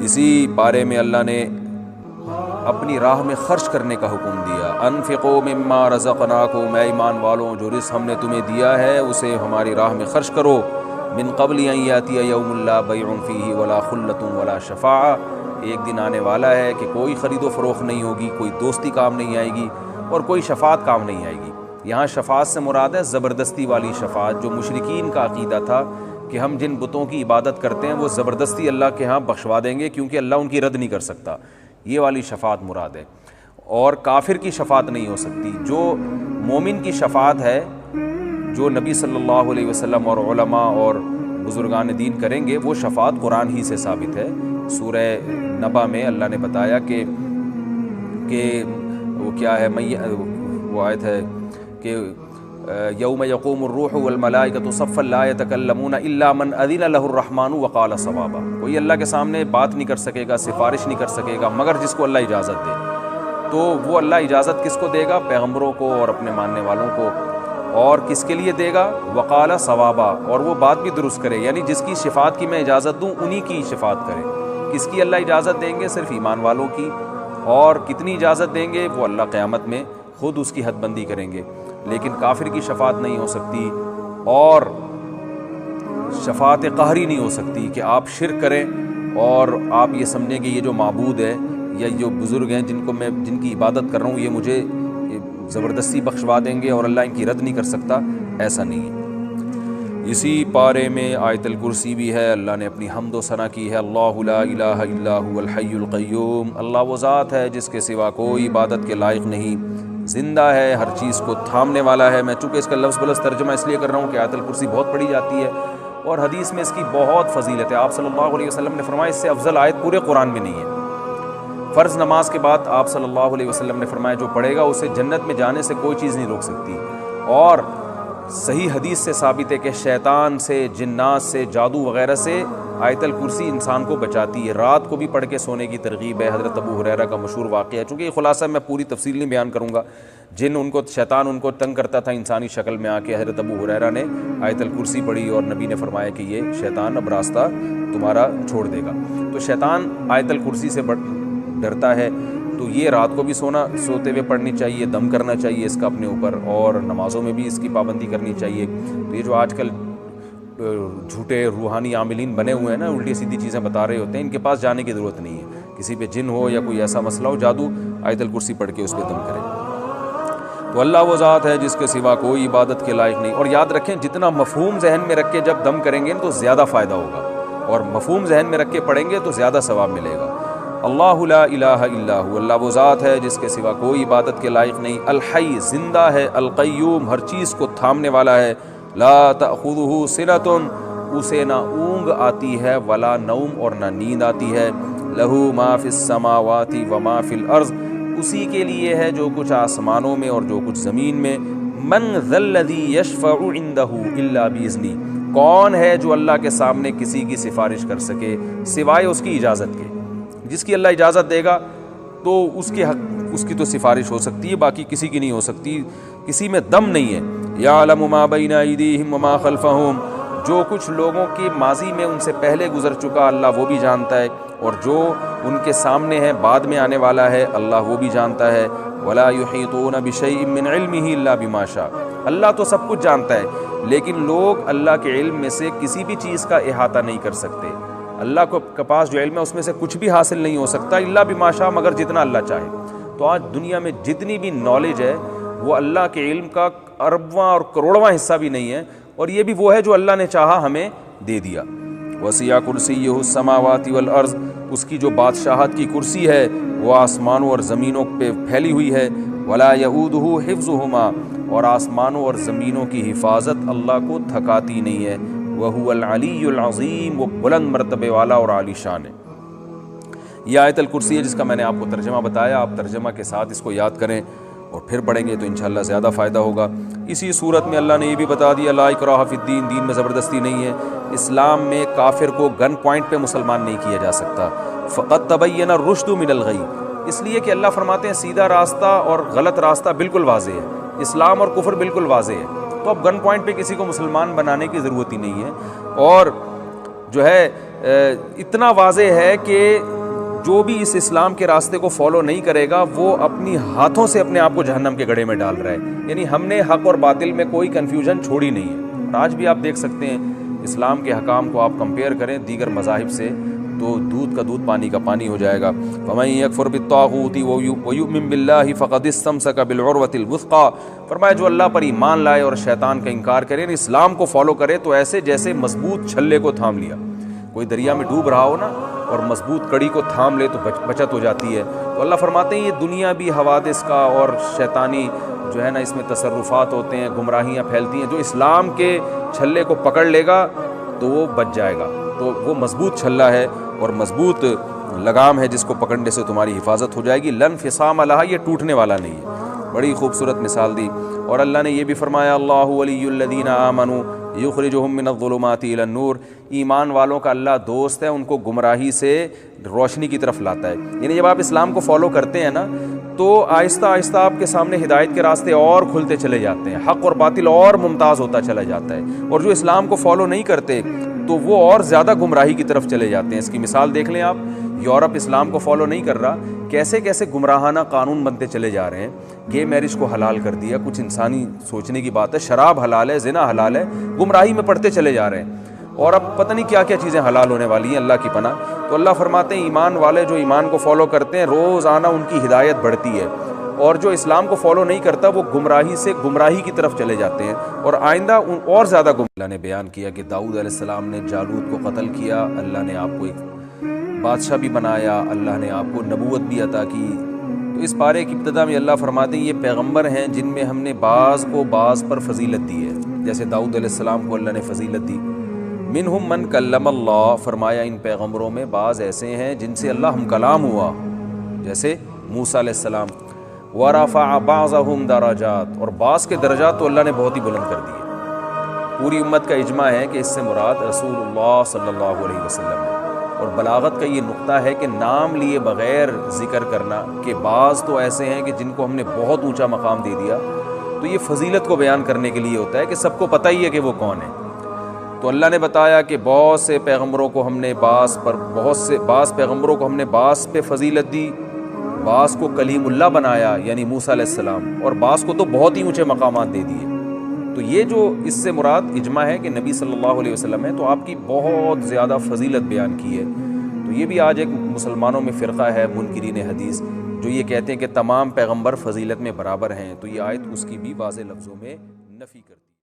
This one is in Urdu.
اسی بارے میں اللہ نے اپنی راہ میں خرچ کرنے کا حکم دیا، انفقوا مما رزقناکم، اے ایمان والوں جو رزق ہم نے تمہیں دیا ہے اسے ہماری راہ میں خرچ کرو، من قبل ان یاتی یوم لا بیع فیہ ولا خلۃ ولا شفاعہ، ایک دن آنے والا ہے کہ کوئی خرید و فروخت نہیں ہوگی، کوئی دوستی کام نہیں آئے گی اور کوئی شفاعت کام نہیں آئے گی۔ یہاں شفاعت سے مراد ہے زبردستی والی شفاعت، جو مشرکین کا عقیدہ تھا کہ ہم جن بتوں کی عبادت کرتے ہیں وہ زبردستی اللہ کے ہاں بخشوا دیں گے کیونکہ اللہ ان کی رد نہیں کر سکتا، یہ والی شفاعت مراد ہے۔ اور کافر کی شفاعت نہیں ہو سکتی۔ جو مومن کی شفاعت ہے، جو نبی صلی اللہ علیہ وسلم اور علماء اور بزرگان دین کریں گے، وہ شفاعت قرآن ہی سے ثابت ہے۔ سورہ نبا میں اللہ نے بتایا کہ وہ کیا ہے، وہ آیت ہے کہ یوم یقوم الروح والملائکۃ صفا لا یتکلمون الا من اذن له الرحمن وقال صوابا، کوئی اللہ کے سامنے بات نہیں کر سکے گا، سفارش نہیں کر سکے گا مگر جس کو اللہ اجازت دے۔ تو وہ اللہ اجازت کس کو دے گا؟ پیغمبروں کو اور اپنے ماننے والوں کو۔ اور کس کے لیے دے گا؟ وقال صوابا، اور وہ بات بھی درست کرے، یعنی جس کی شفاعت کی میں اجازت دوں انہی کی شفاعت کرے۔ کس کی اللہ اجازت دیں گے؟ صرف ایمان والوں کی۔ اور کتنی اجازت دیں گے وہ اللہ قیامت میں خود اس کی حد بندی کریں گے، لیکن کافر کی شفاعت نہیں ہو سکتی، اور شفاعت قہری نہیں ہو سکتی کہ آپ شرک کریں اور آپ یہ سمجھیں کہ یہ جو معبود ہے یا جو بزرگ ہیں جن کی عبادت کر رہا ہوں یہ مجھے زبردستی بخشوا دیں گے اور اللہ ان کی رد نہیں کر سکتا، ایسا نہیں ہے۔ اسی پارے میں آیت الکرسی بھی ہے، اللہ نے اپنی حمد و ثنا کی ہے، اللہ لا الہ الا هو الحی القیوم، اللہ وہ ذات ہے جس کے سوا کوئی عبادت کے لائق نہیں، زندہ ہے، ہر چیز کو تھامنے والا ہے۔ میں چونکہ اس کا لفظ بلفظ ترجمہ اس لیے کر رہا ہوں کہ آیت الکرسی بہت پڑھی جاتی ہے اور حدیث میں اس کی بہت فضیلت ہے۔ آپ صلی اللہ علیہ وسلم نے فرمایا اس سے افضل آیت پورے قرآن میں نہیں ہے۔ فرض نماز کے بعد آپ صلی اللہ علیہ وسلم نے فرمایا جو پڑھے گا اسے جنت میں جانے سے کوئی چیز نہیں روک سکتی۔ اور صحیح حدیث سے ثابت ہے کہ شیطان سے، جنات سے، جادو وغیرہ سے آیت الکرسی انسان کو بچاتی ہے۔ رات کو بھی پڑھ کے سونے کی ترغیب ہے، حضرت ابو ہریرہ کا مشہور واقعہ ہے، چونکہ یہ خلاصہ میں پوری تفصیل نہیں بیان کروں گا۔ شیطان ان کو تنگ کرتا تھا انسانی شکل میں آ کے، حضرت ابو ہریرہ نے آیت الکرسی پڑھی اور نبی نے فرمایا کہ یہ شیطان اب راستہ تمہارا چھوڑ دے گا۔ تو شیطان آیت الکرسی سے ڈرتا ہے، تو یہ رات کو بھی سوتے ہوئے پڑھنی چاہیے، دم کرنا چاہیے اس کا اپنے اوپر، اور نمازوں میں بھی اس کی پابندی کرنی چاہیے۔ تو یہ جو آج کل جھوٹے روحانی عاملین بنے ہوئے ہیں نا، الٹی سیدھی چیزیں بتا رہے ہوتے ہیں، ان کے پاس جانے کی ضرورت نہیں ہے۔ کسی پہ جن ہو یا کوئی ایسا مسئلہ ہو، جادو، آیت الکرسی پڑھ کے اس پہ دم کرے۔ تو اللہ وہ ذات ہے جس کے سوا کوئی عبادت کے لائق نہیں۔ اور یاد رکھیں جتنا مفہوم ذہن میں رکھ کے جب دم کریں گے تو زیادہ فائدہ ہوگا، اور مفہوم ذہن میں رکھ کے پڑھیں گے تو زیادہ ثواب ملے گا۔ اللہ لا الہ الا ہو، اللہ وہ ذات ہے جس کے سوا کوئی عبادت کے لائق نہیں، الحی، زندہ ہے، القیوم، ہر چیز کو تھامنے والا ہے، لا تأخذہ سنۃ، اسے نہ اونگ آتی ہے، ولا نوم، اور نہ نیند آتی ہے، لہ ما فی السماوات وما فی الارض، اسی کے لیے ہے جو کچھ آسمانوں میں اور جو کچھ زمین میں، من ذا الذی یشفع عندہ الا باذنہ، کون ہے جو اللہ کے سامنے کسی کی سفارش کر سکے سوائے اس کی اجازت کے؟ جس کی اللہ اجازت دے گا تو اس کی تو سفارش ہو سکتی ہے، باقی کسی کی نہیں ہو سکتی، کسی میں دم نہیں ہے۔ یعلم ما بین ایدیہم وما خلفہم، جو کچھ لوگوں کے ماضی میں ان سے پہلے گزر چکا اللہ وہ بھی جانتا ہے، اور جو ان کے سامنے ہے بعد میں آنے والا ہے اللہ وہ بھی جانتا ہے۔ ولا یحیطون بشیء من علمہ الا بما شاء، اللہ تو سب کچھ جانتا ہے لیکن لوگ اللہ کے علم میں سے کسی بھی چیز کا احاطہ نہیں کر سکتے۔ اللہ کے پاس جو علم ہے اس میں سے کچھ بھی حاصل نہیں ہو سکتا الا بما شاء، مگر جتنا اللہ چاہے۔ تو آج دنیا میں جتنی بھی نالج ہے وہ اللہ کے علم کا اربواں اور کروڑواں حصہ بھی نہیں ہے، اور یہ بھی وہ ہے جو اللہ نے چاہا ہمیں دے دیا۔ وسیع کرسیہ السماوات والارض، اس کی جو بادشاہت کی کرسی ہے وہ آسمانوں اور زمینوں پہ پھیلی ہوئی ہے۔ ولا یؤودہ حفظہما، اور آسمانوں اور زمینوں کی حفاظت اللہ کو تھکاتی نہیں ہے۔ وہو العلی العظیم، وہ بلند مرتبے والا اور عالی شان ہے۔ یہ آیت الکرسی ہے جس کا میں نے آپ کو ترجمہ بتایا، آپ ترجمہ کے ساتھ اس کو یاد کریں اور پھر پڑھیں گے تو انشاءاللہ زیادہ فائدہ ہوگا۔ اسی صورت میں اللہ نے یہ بھی بتا دیا لا اکراہ فی الدین، دین میں زبردستی نہیں ہے۔ اسلام میں کافر کو گن پوائنٹ پہ مسلمان نہیں کیا جا سکتا۔ فقد تبین الرشد من الغی، اس لیے کہ اللہ فرماتے ہیں سیدھا راستہ اور غلط راستہ بالکل واضح ہے، اسلام اور کفر بالکل واضح ہے، تو اب گن پوائنٹ پہ کسی کو مسلمان بنانے کی ضرورت ہی نہیں ہے۔ اور جو ہے اتنا واضح ہے کہ جو بھی اس اسلام کے راستے کو فالو نہیں کرے گا وہ اپنی ہاتھوں سے اپنے آپ کو جہنم کے گڑھے میں ڈال رہا ہے. یعنی ہم نے حق اور باطل میں کوئی کنفیوژن چھوڑی نہیں ہے. اور آج بھی آپ دیکھ سکتے ہیں اسلام کے حکام کو آپ کمپیئر کریں دیگر مذاہب سے تو دودھ کا دودھ پانی کا پانی ہو جائے گا. فَمَن يَكْفُرْ بِالطَّاغُوتِ وَيُؤْمِن بِاللَّهِ فَقَدِ اسْتَمْسَكَ بِالْعُرْوَةِ الْوُثْقَىٰ. فرمایا جو اللہ پر ایمان لائے اور شیطان کا انکار کرے, اسلام کو فالو کرے تو ایسے جیسے مضبوط چھلے کو تھام لیا. کوئی دریا میں ڈوب رہا ہو نا اور مضبوط کڑی کو تھام لے تو بچت ہو جاتی ہے. تو اللہ فرماتے ہیں یہ دنیا بھی حوادث کا اور شیطانی جو ہے نا اس میں تصرفات ہوتے ہیں, گمراہیاں پھیلتی ہیں. جو اسلام کے چھلے کو پکڑ لے گا تو وہ بچ جائے گا. تو وہ مضبوط چھلا ہے اور مضبوط لگام ہے جس کو پکڑنے سے تمہاری حفاظت ہو جائے گی. لن فصام لہا, یہ ٹوٹنے والا نہیں ہے. بڑی خوبصورت مثال دی. اور اللہ نے یہ بھی فرمایا اللہ ولی الذین آمنوا یخرجہم من الظلمات الی النور. ایمان والوں کا اللہ دوست ہے, ان کو گمراہی سے روشنی کی طرف لاتا ہے. یعنی جب آپ اسلام کو فالو کرتے ہیں نا تو آہستہ آہستہ آپ کے سامنے ہدایت کے راستے اور کھلتے چلے جاتے ہیں, حق اور باطل اور ممتاز ہوتا چلا جاتا ہے. اور جو اسلام کو فالو نہیں کرتے تو وہ اور زیادہ گمراہی کی طرف چلے جاتے ہیں. اس کی مثال دیکھ لیں آپ, یورپ اسلام کو فالو نہیں کر رہا, کیسے کیسے گمراہانہ قانون بنتے چلے جا رہے ہیں. گے میرج کو حلال کر دیا, کچھ انسانی سوچنے کی بات ہے. شراب حلال ہے, زنا حلال ہے, گمراہی میں پڑتے چلے جا رہے ہیں. اور اب پتہ نہیں کیا کیا چیزیں حلال ہونے والی ہیں, اللہ کی پناہ. تو اللہ فرماتے ہیں ایمان والے جو ایمان کو فالو کرتے ہیں روزانہ ان کی ہدایت بڑھتی ہے, اور جو اسلام کو فالو نہیں کرتا وہ گمراہی سے گمراہی کی طرف چلے جاتے ہیں اور آئندہ اور زیادہ اللہ نے بیان کیا کہ داؤد علیہ السلام نے جالوت کو قتل کیا, اللہ نے آپ کو ایک بادشاہ بھی بنایا, اللہ نے آپ کو نبوت بھی عطا کی. تو اس پارے کی ابتدا میں اللہ فرماتے ہیں یہ پیغمبر ہیں جن میں ہم نے بعض کو بعض پر فضیلت دی ہے. جیسے داؤد علیہ السلام کو اللہ نے فضیلت دی. منہم من کلم اللہ, فرمایا ان پیغمبروں میں بعض ایسے ہیں جن سے اللہ ہم کلام ہوا, جیسے موسیٰ علیہ السلام. ورفع بعضهم درجات, اور بعض کے درجات تو اللہ نے بہت ہی بلند کر دیے. پوری امت کا اجماع ہے کہ اس سے مراد رسول اللہ صلی اللہ علیہ وسلم ہے. اور بلاغت کا یہ نقطہ ہے کہ نام لیے بغیر ذکر کرنا کہ بعض تو ایسے ہیں کہ جن کو ہم نے بہت اونچا مقام دے دیا, تو یہ فضیلت کو بیان کرنے کے لیے ہوتا ہے کہ سب کو پتہ ہی ہے کہ وہ کون ہے. تو اللہ نے بتایا کہ بہت سے پیغمبروں کو ہم نے بعض پیغمبروں کو ہم نے بعض پہ فضیلت دی, بعض کو کلیم اللہ بنایا یعنی موسیٰ علیہ السلام, اور بعض کو تو بہت ہی اونچے مقامات دے دیے. تو یہ جو اس سے مراد اجماع ہے کہ نبی صلی اللہ علیہ وسلم ہے, تو آپ کی بہت زیادہ فضیلت بیان کی ہے. تو یہ بھی آج ایک مسلمانوں میں فرقہ ہے منکرین حدیث جو یہ کہتے ہیں کہ تمام پیغمبر فضیلت میں برابر ہیں. تو یہ آیت اس کی بھی واضح لفظوں میں نفی کرتی ہے.